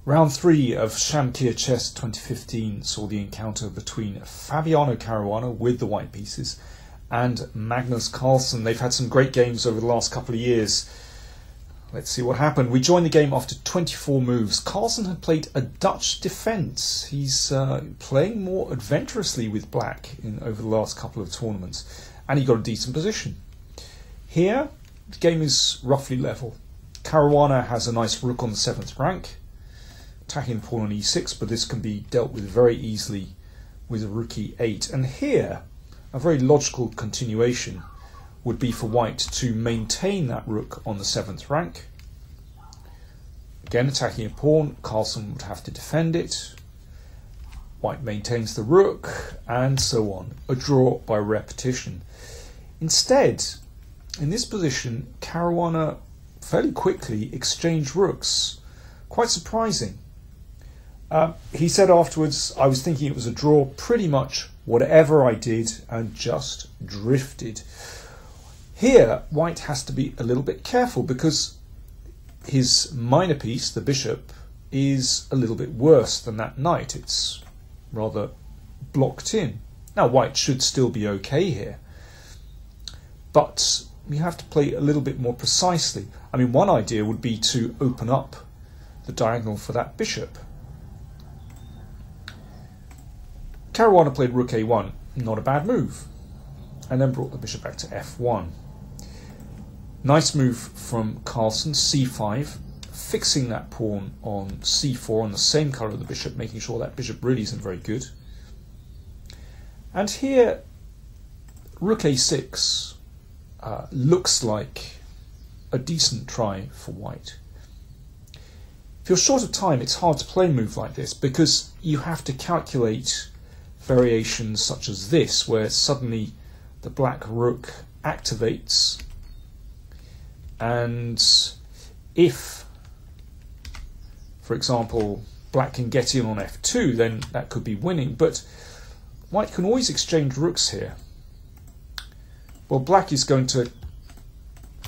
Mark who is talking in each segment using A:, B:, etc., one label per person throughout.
A: Round 3 of Shamkir Chess 2015 saw the encounter between Fabiano Caruana with the white pieces and Magnus Carlsen. They've had some great games over the last couple of years. Let's see what happened. We joined the game after 24 moves. Carlsen had played a Dutch defence. He's playing more adventurously with black over the last couple of tournaments, and he got a decent position. Here, the game is roughly level. Caruana has a nice rook on the 7th rank, attacking the pawn on e6, but this can be dealt with very easily with a rook e8. And here, a very logical continuation would be for white to maintain that rook on the 7th rank. Again, attacking a pawn, Carlsen would have to defend it. White maintains the rook, and so on. A draw by repetition. Instead, in this position, Caruana fairly quickly exchanged rooks. Quite surprising. He said afterwards, I was thinking it was a draw, pretty much whatever I did, and just drifted. Here, white has to be a little bit careful because his minor piece, the bishop, is a little bit worse than that knight. It's rather blocked in. Now, white should still be okay here, but you have to play a little bit more precisely. I mean, one idea would be to open up the diagonal for that bishop. Caruana played rook a1, not a bad move, and then brought the bishop back to f1. Nice move from Carlsen, c5, fixing that pawn on c4 on the same colour of the bishop, making sure that bishop really isn't very good. And here, rook a6 looks like a decent try for white. If you're short of time, it's hard to play a move like this because you have to calculate variations such as this, where suddenly the black rook activates, and if, for example, black can get in on f2, then that could be winning, but white can always exchange rooks here. Well, black is going to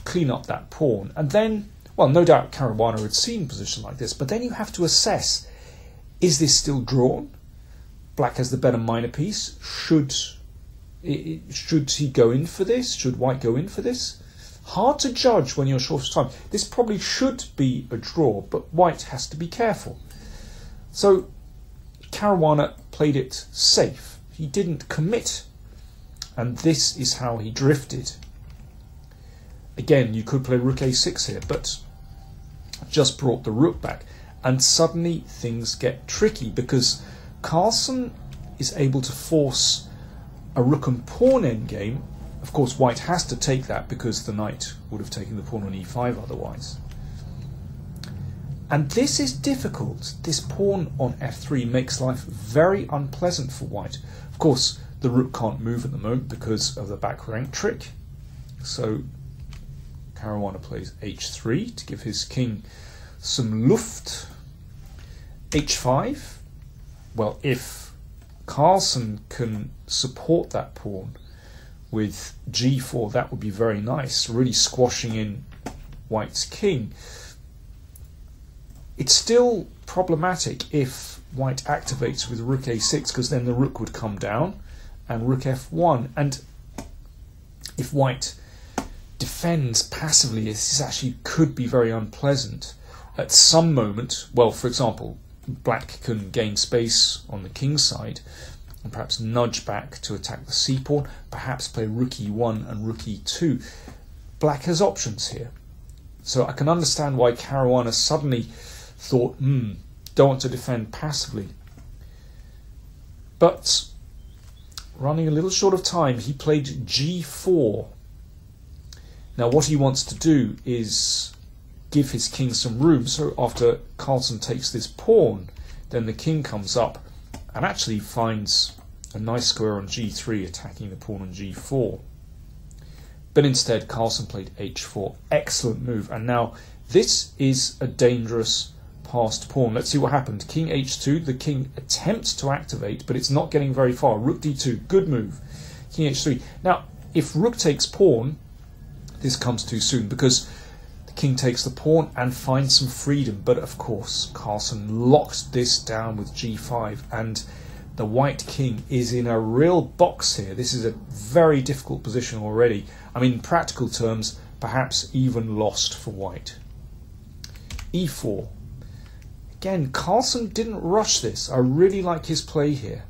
A: clean up that pawn, and then, well, no doubt Caruana had seen a position like this, but then you have to assess, is this still drawn? Black has the better minor piece. Should he go in for this? Should white go in for this? Hard to judge when you're short of time. This probably should be a draw, but white has to be careful. So Caruana played it safe. He didn't commit, and this is how he drifted. Again, you could play rook a6 here, but just brought the rook back, and suddenly things get tricky because Carlsen is able to force a rook and pawn endgame. Of course, white has to take that because the knight would have taken the pawn on e5 otherwise. And this is difficult. This pawn on f3 makes life very unpleasant for white. Of course, the rook can't move at the moment because of the back rank trick. So Caruana plays h3 to give his king some luft. h5. Well, if Carlsen can support that pawn with g4, that would be very nice, really squashing in white's king. It's still problematic if white activates with rook a6, because then the rook would come down, and rook f1. And if white defends passively, this actually could be very unpleasant. At some moment, well, for example, black can gain space on the king's side and perhaps nudge back to attack the c-pawn, perhaps play rook e1 and rook e2. Black has options here. So I can understand why Caruana suddenly thought, don't want to defend passively. But running a little short of time, he played g4. Now what he wants to do is give his king some room, so after Carlsen takes this pawn, then the king comes up and actually finds a nice square on g3, attacking the pawn on g4. But instead, Carlsen played h4. Excellent move. And now this is a dangerous passed pawn. Let's see what happened. King h2. The king attempts to activate, but it's not getting very far. Rook d2. Good move. King h3. Now, if rook takes pawn, this comes too soon because the king takes the pawn and finds some freedom. But of course, Carlsen locked this down with g5, and the white king is in a real box here. This is a very difficult position already. I mean, in practical terms, perhaps even lost for white. e4. Again, Carlsen didn't rush this. I really like his play here.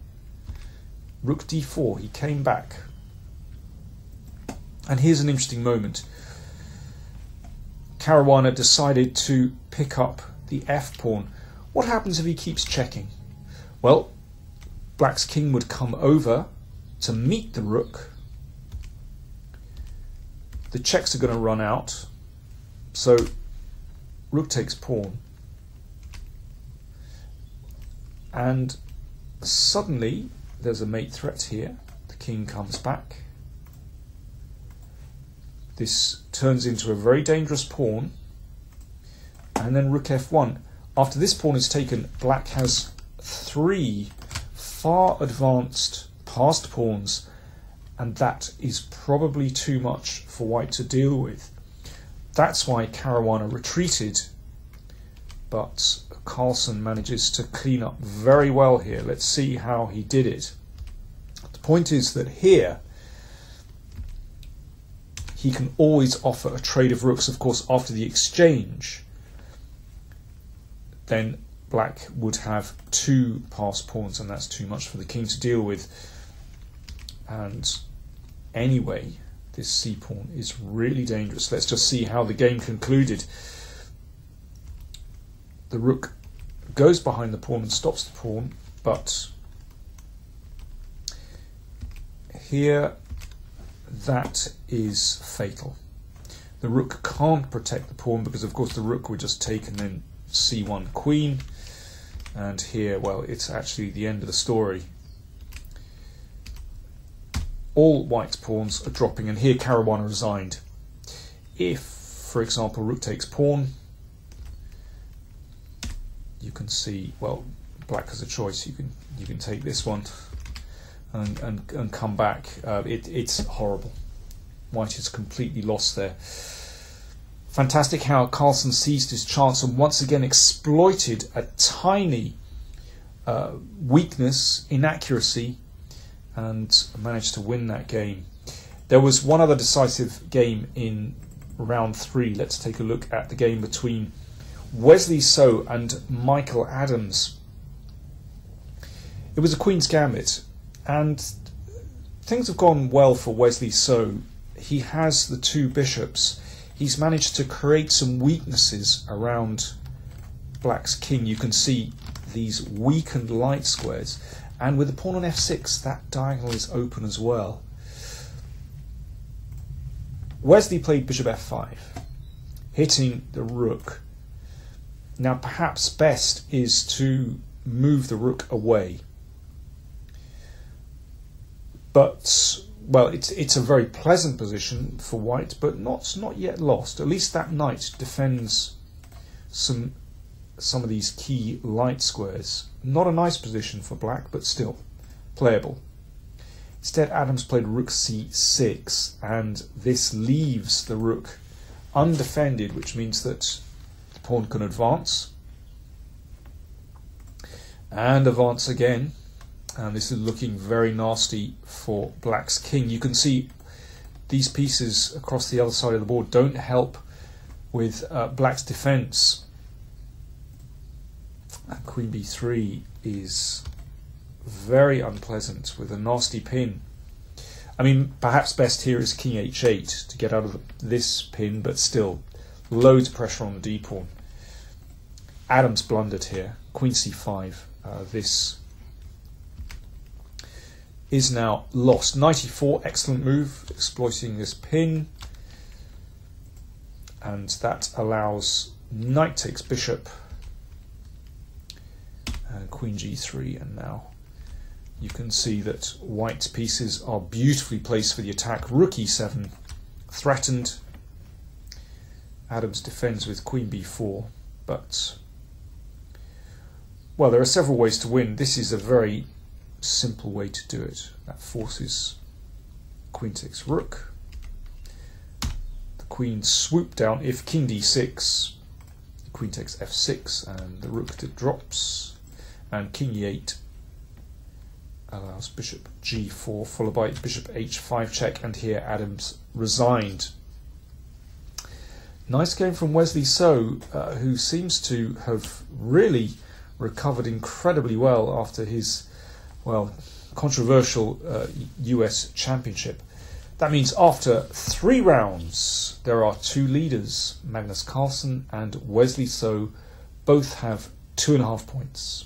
A: Rook d4, he came back. And here's an interesting moment. Caruana decided to pick up the f-pawn. What happens if he keeps checking? Well, black's king would come over to meet the rook. The checks are going to run out. So rook takes pawn. And suddenly there's a mate threat here. The king comes back. This turns into a very dangerous pawn. And then rook f1. After this pawn is taken, black has 3 far advanced passed pawns, and that is probably too much for white to deal with. That's why Caruana retreated, but Carlsen manages to clean up very well here. Let's see how he did it. The point is that here he can always offer a trade of rooks. Of course, after the exchange, then black would have 2 passed pawns, and that's too much for the king to deal with. And anyway, this c-pawn is really dangerous. Let's just see how the game concluded. The rook goes behind the pawn and stops the pawn, but here that is fatal. The rook can't protect the pawn because, of course, the rook would just take and then c1 queen. And here, well, it's actually the end of the story. All white's pawns are dropping, and here Caruana resigned. If, for example, rook takes pawn, you can see, well, black has a choice. You can take this one and come back. It's horrible. White is completely lost there. Fantastic how Carlsen seized his chance and once again exploited a tiny weakness, inaccuracy, and managed to win that game. There was one other decisive game in round 3. Let's take a look at the game between Wesley So and Michael Adams. It was a Queen's Gambit, and things have gone well for Wesley So. He has the 2 bishops. He's managed to create some weaknesses around black's king. You can see these weakened light squares, and with the pawn on f6, that diagonal is open as well. Wesley played bishop f5, hitting the rook. Now perhaps best is to move the rook away, but well, it's a very pleasant position for white, but not yet lost. At least that knight defends some of these key light squares. Not a nice position for black, but still playable. Instead, Adams played rook c6, and this leaves the rook undefended, which means that the pawn can advance and advance again. And this is looking very nasty for black's king. You can see these pieces across the other side of the board don't help with black's defense. Queen b3 is very unpleasant with a nasty pin. I mean, perhaps best here is king h8 to get out of this pin, but still loads of pressure on the d-pawn. Adams blundered here. Queen c5. This is now lost. Knight e4, excellent move, exploiting this pin, and that allows knight takes bishop and queen g3, and now you can see that white's pieces are beautifully placed for the attack. Rook e7 threatened. Adams defends with queen b4, but well, there are several ways to win. This is a very simple way to do it. That forces queen takes rook. The queen swoop down. If king d6, the queen takes f6 and the rook drops, and king e8 allows bishop g4 followed by bishop h5 check, and here Adams resigned. Nice game from Wesley So, who seems to have really recovered incredibly well after his, well, controversial US championship. That means after 3 rounds, there are 2 leaders. Magnus Carlsen and Wesley So both have 2.5 points.